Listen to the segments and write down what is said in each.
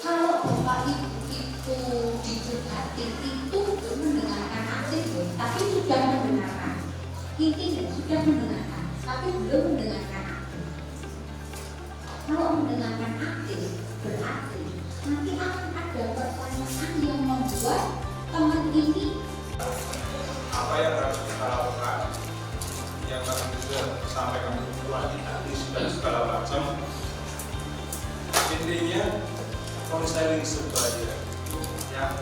Kalau bapak ibu itu didekati itu mendengarkan aktif, tapi sudah mendengarkan. Intinya sudah mendengarkan, tapi belum mendengarkan aktif. Kalau mendengarkan aktif berarti nanti akan ada pertanyaan yang membuat teman ini apa yang harus kita lakukan, yang akan kita sampaikan kebutuhan dan segala macam. Intinya konseling sebaya yang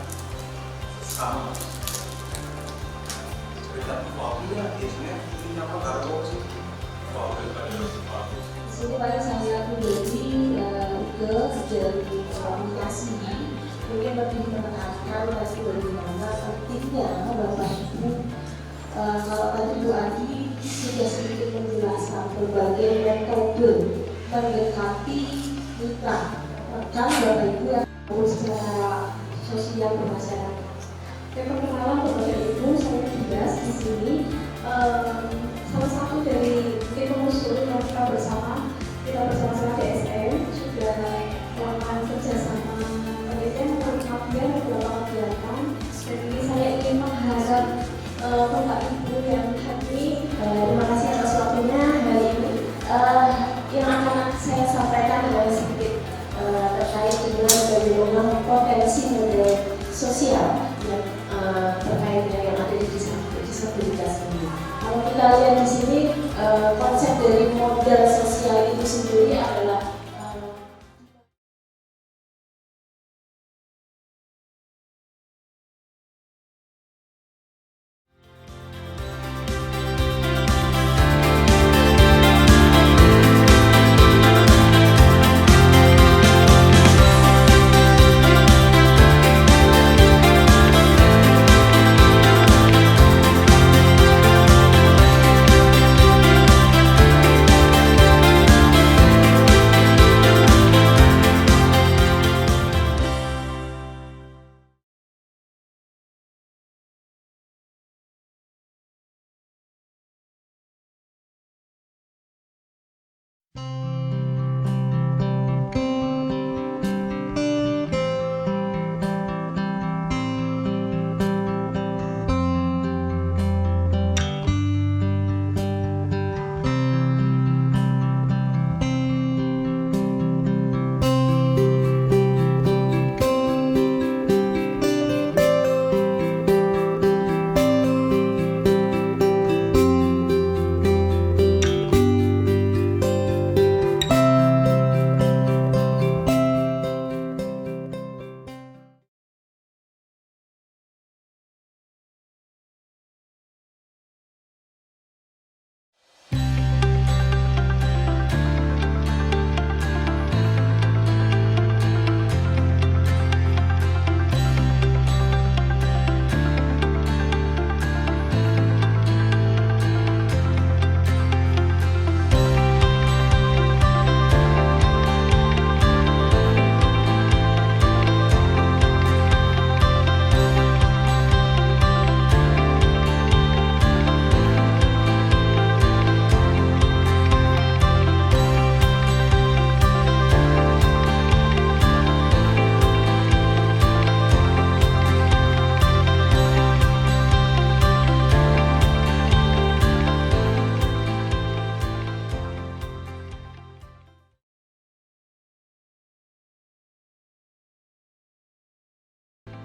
sama. Cerita iya biasanya ini apa kalau sih supaya saya pribadi juga dari komunikasi mungkin lebih menekankan lagi bagaimana pentingnya Bapak Ibu. Kalau tadi Bu Adi sudah sedikit menjelaskan berbagai metode mendekati mitra rekan Bapak Ibu yang secara sosial bermasyarakat. Perkenalan Bapak Ibu, saya tugas di sini salah satu dari tim pengusul yang kita bersama DSM sudah melakukan kerjasama penelitian pengkajian beberapa kegiatan. Dan ini saya ingin mengharap Bapak Ibu yang hadir, terima kasih atas waktunya hari ini. Yang akan saya sampaikan adalah sedikit terkait dengan bagaimana potensi model sosial yang terkait dengan yang ada di disabilitas ini. Kalau kita lihat di sini konsep dari model sosial itu sendiri adalah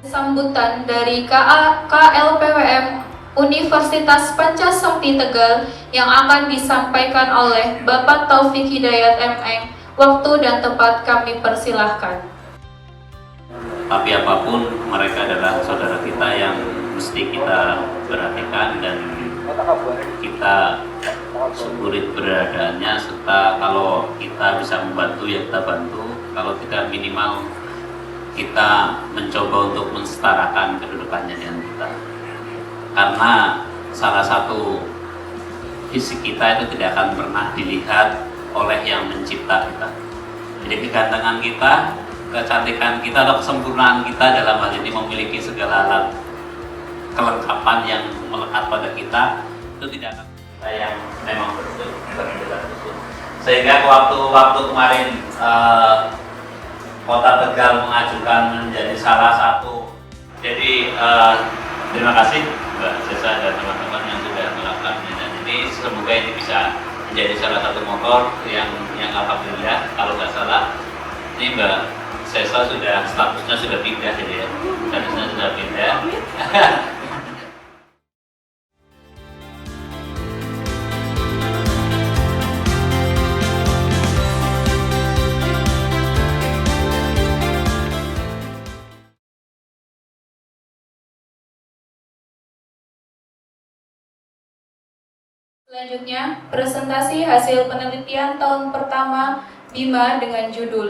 sambutan dari KLPWM Universitas Pancasakti Tegal yang akan disampaikan oleh Bapak Taufik Hidayat MM. Waktu dan tempat kami persilahkan. Tapi apapun, mereka adalah saudara kita yang mesti kita perhatikan dan kita syukuri keberadaannya, serta kalau kita bisa membantu ya kita bantu, kalau tidak minimal kita mencoba untuk mensetarakan kedudukannya dengan kita. Karena salah satu fisik kita itu tidak akan pernah dilihat oleh yang mencipta kita. Jadi kegantengan kita, kecantikan kita atau kesempurnaan kita dalam hal ini memiliki segala alat kelengkapan yang melekat pada kita, itu tidak akan kita yang memang betul. Sehingga waktu kemarin Kota Tegal mengajukan menjadi salah satu. Jadi terima kasih Mbak Sesa dan teman-teman yang sudah melakukan ini. Semoga ini bisa menjadi salah satu motor yang alhamdulillah kalau nggak salah ini Mbak Sesa sudah statusnya sudah pindah jadi ya, statusnya sudah pindah. Selanjutnya, presentasi hasil penelitian tahun pertama BIMA dengan judul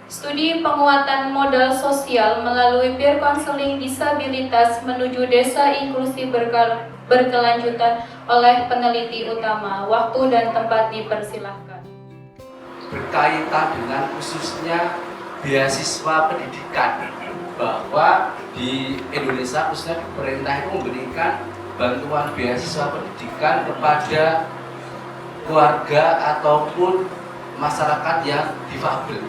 Studi Penguatan Modal Sosial melalui Peer Counseling Disabilitas menuju Desa Inklusi Berkelanjutan oleh peneliti utama. Waktu dan tempat dipersilahkan. Berkaitan dengan khususnya beasiswa pendidikan, bahwa di Indonesia khususnya di pemerintah itu memberikan bantuan beasiswa pendidikan kepada keluarga ataupun masyarakat yang difabel.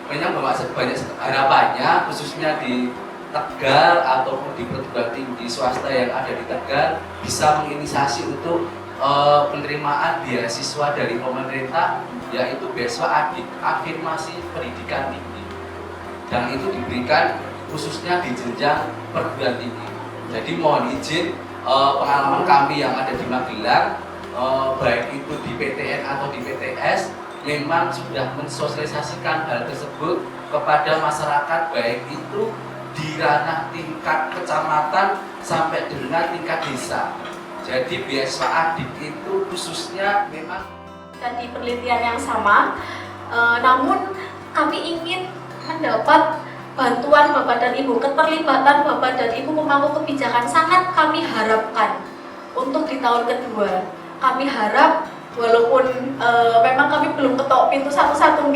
Memang banyak harapannya khususnya di Tegal ataupun di perguruan tinggi swasta yang ada di Tegal bisa menginisiasi untuk penerimaan beasiswa dari pemerintah, yaitu beasiswa afirmasi pendidikan tinggi, dan itu diberikan khususnya di jenjang perguruan tinggi. Jadi mohon izin pengalaman kami yang ada di Magelang, baik itu di PTN atau di PTS, memang sudah mensosialisasikan hal tersebut kepada masyarakat, baik itu di ranah tingkat kecamatan sampai dengan tingkat desa. Jadi beasiswa adik itu khususnya memang dan di penelitian yang sama, namun kami ingin mendapat bantuan Bapak dan Ibu, keterlibatan Bapak dan Ibu pemangku kebijakan sangat kami harapkan untuk di tahun kedua. Kami harap walaupun memang kami belum ketok pintu satu-satu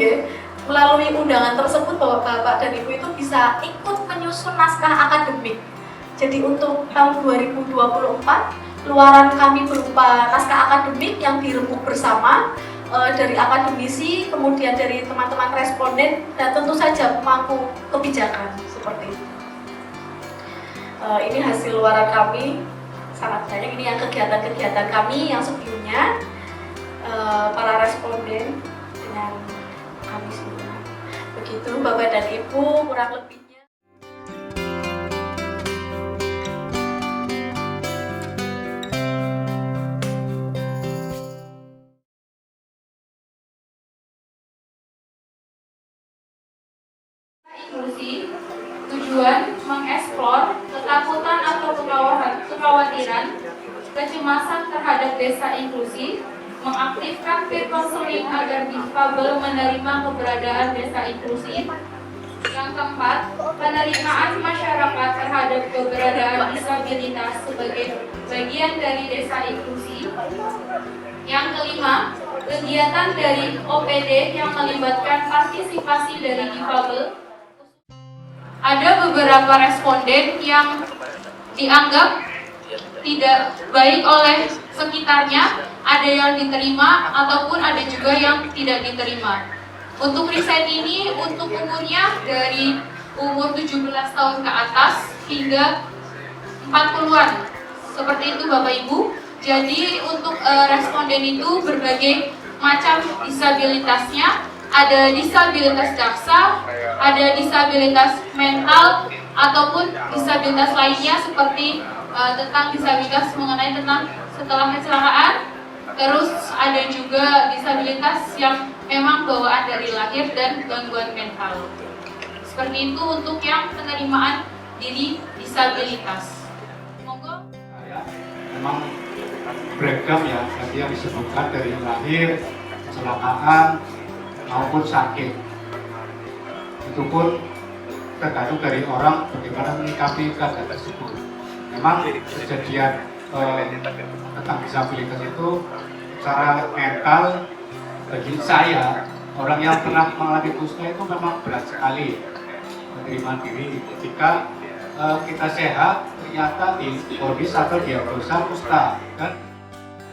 melalui undangan tersebut bahwa Bapak dan Ibu itu bisa ikut menyusun naskah akademik. Jadi untuk tahun 2024 keluaran kami berupa naskah akademik yang dirembuk bersama dari akademisi, kemudian dari teman-teman responden, dan tentu saja pemangku kebijakan seperti itu. Ini hasil luaran kami, sangat banyak. Ini yang kegiatan-kegiatan kami yang sebelumnya, para responden dengan kami semua. Begitu Bapak dan Ibu kurang lebihnya. Inklusi, tujuan mengeksplor ketakutan atau kekhawatiran, kecemasan terhadap desa inklusi, mengaktifkan peer counseling agar difabel menerima keberadaan desa inklusi. Yang keempat, penerimaan masyarakat terhadap keberadaan disabilitas sebagai bagian dari desa inklusi. Yang kelima, kegiatan dari OPD yang melibatkan partisipasi dari difabel. Ada beberapa responden yang dianggap tidak baik oleh sekitarnya, ada yang diterima ataupun ada juga yang tidak diterima. Untuk riset ini untuk umurnya dari umur 17 tahun ke atas hingga 40-an. Seperti itu Bapak Ibu. Jadi untuk responden itu berbagai macam disabilitasnya. Ada disabilitas daksa, ada disabilitas mental, ataupun disabilitas lainnya seperti tentang disabilitas mengenai tentang setelah kecelakaan. Terus ada juga disabilitas yang memang bawaan dari lahir dan gangguan mental. Seperti itu untuk yang penerimaan diri disabilitas. Monggo. Memang beragam ya, tadi yang disebutkan dari lahir, kecelakaan, maupun sakit. Itu pun tergantung dari orang bagaimana menyikapi keadaan tersebut. Memang kejadian tentang disabilitas itu secara mental bagi saya, orang yang pernah mengalami kusta itu memang berat sekali menerima diri ketika kita sehat ternyata divonis atau diagnosa kusta dan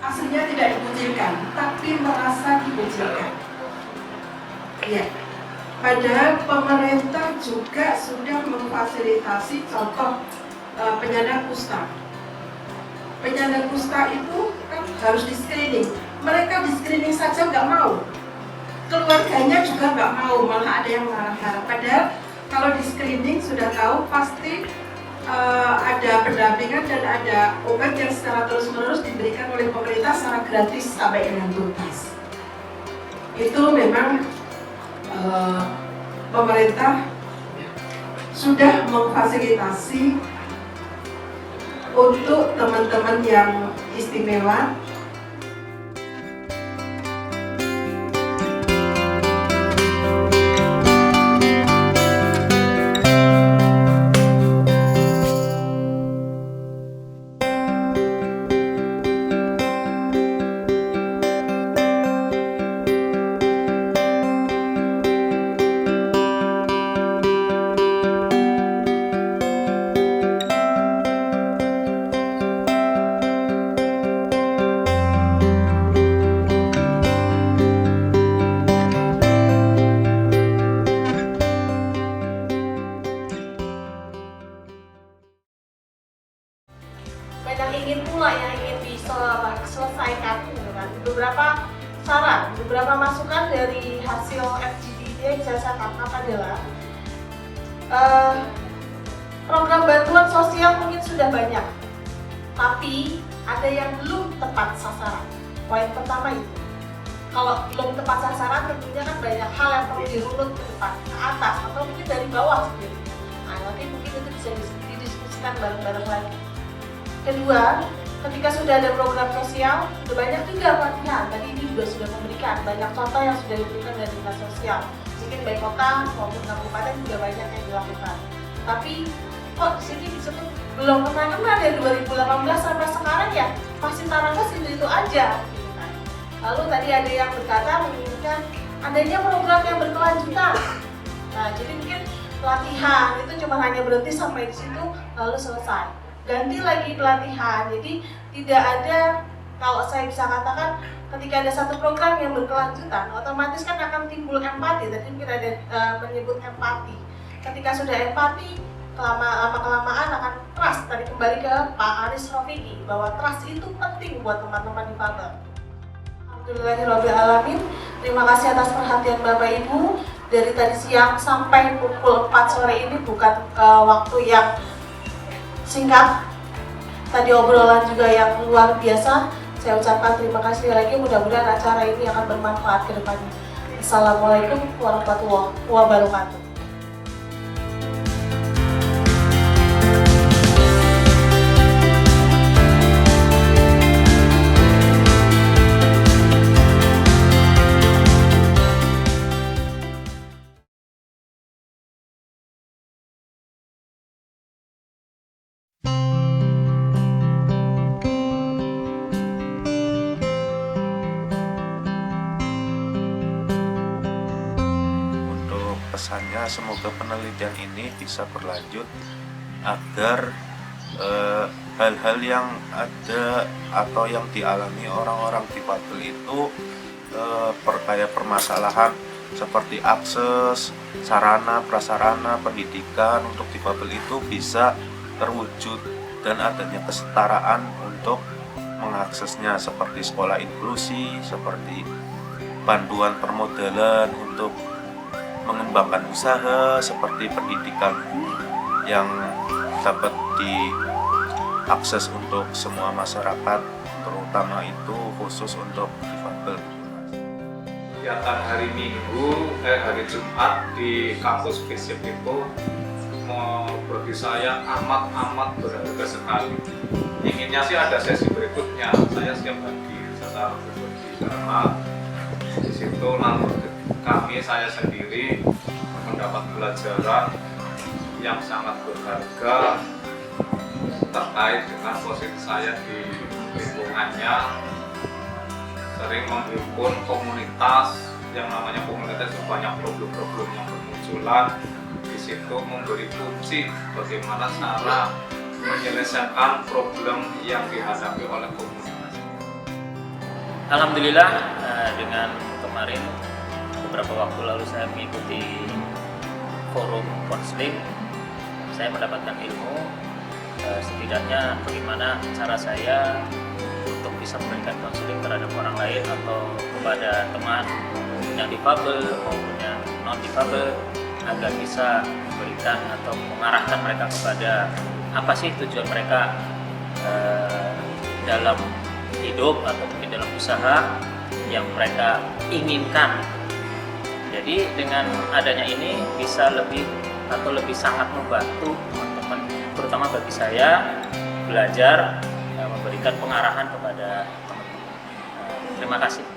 aslinya tidak dikucilkan tapi merasa dikucilkan. Ya, padahal pemerintah juga sudah memfasilitasi contoh penyandang kusta. Penyandang kusta itu kan harus di screening. Mereka di screening saja nggak mau. Keluarganya juga nggak mau, malah ada yang marah-marah. Padahal kalau di screening sudah tahu pasti ada pendampingan dan ada obat yang secara terus-menerus diberikan oleh pemerintah secara gratis sampai dengan tuntas. Itu memang pemerintah sudah memfasilitasi untuk teman-teman yang istimewa. Banyak ingin pula yang ingin diselesaikan gitu kan. Beberapa saran, beberapa masukan dari hasil FGD yang saya catatkan adalah program bantuan sosial mungkin sudah banyak, tapi ada yang belum tepat sasaran. Poin pertama itu, kalau belum tepat sasaran tentunya kan banyak hal yang perlu dirunut ke depan, ke atas, atau mungkin dari bawah sendiri. Nah, nanti mungkin itu bisa didiskusikan bareng-bareng lagi. Kedua, ketika sudah ada program sosial, sudah banyak juga pelatihan. Tadi ini juga sudah memberikan banyak contoh yang sudah diberikan dari dinas sosial. Mungkin baik kota maupun kabupaten juga banyak yang dilakukan. Tapi kok di sini disebut belum pernah dari 2018 sampai sekarang ya masih tarafnya itu aja. Gitu kan. Lalu tadi ada yang berkata menginginkan adanya program yang berkelanjutan. Nah, jadi mungkin pelatihan itu cuma hanya berhenti sampai di situ lalu selesai. Ganti lagi pelatihan, jadi tidak ada, kalau saya bisa katakan ketika ada satu program yang berkelanjutan otomatis kan akan timbul empati. Tadi mungkin ada menyebut empati. Ketika sudah empati, lama-kelamaan akan trust. Tadi kembali ke Pak Aris Rofiki bahwa trust itu penting buat teman-teman difabel. Alhamdulillahirrahmanirrahim. Terima kasih atas perhatian Bapak Ibu. Dari tadi siang sampai pukul 4 sore ini bukan waktu yang singkat, tadi obrolan juga yang luar biasa. Saya ucapkan terima kasih lagi, mudah-mudahan acara ini akan bermanfaat ke depannya. Assalamualaikum warahmatullahi wabarakatuh. Pesannya semoga penelitian ini bisa berlanjut agar hal-hal yang ada atau yang dialami orang-orang difabel itu kayak permasalahan seperti akses, sarana, prasarana, pendidikan untuk difabel itu bisa terwujud dan adanya kesetaraan untuk mengaksesnya seperti sekolah inklusi, seperti bantuan permodalan untuk mengembangkan usaha, seperti pendidikan yang dapat diakses untuk semua masyarakat, terutama itu khusus untuk difabel. Kegiatan hari Minggu, hari Jumat di kampus FISIP itu bagi saya amat berharga sekali. Inginnya sih ada sesi berikutnya, saya siap bagi secara pribadi karena di situ nanti saya sendiri mendapat pelajaran yang sangat berharga terkait dengan posisi saya di lingkungannya, sering menghimpun komunitas yang namanya komunitas itu banyak problem-problem yang bermunculan. Di situ memberi kunci bagaimana cara menyelesaikan problem yang dihadapi oleh komunitas. Alhamdulillah dengan kemarin beberapa waktu lalu saya mengikuti forum konseling, saya mendapatkan ilmu setidaknya bagaimana cara saya untuk bisa memberikan konseling terhadap orang lain atau kepada teman yang difabel maupun yang non difabel, agar bisa memberikan atau mengarahkan mereka kepada apa sih tujuan mereka dalam hidup atau mungkin dalam usaha yang mereka inginkan. Jadi dengan adanya ini bisa lebih sangat membantu teman-teman, terutama bagi saya, belajar memberikan pengarahan kepada teman-teman. Terima kasih.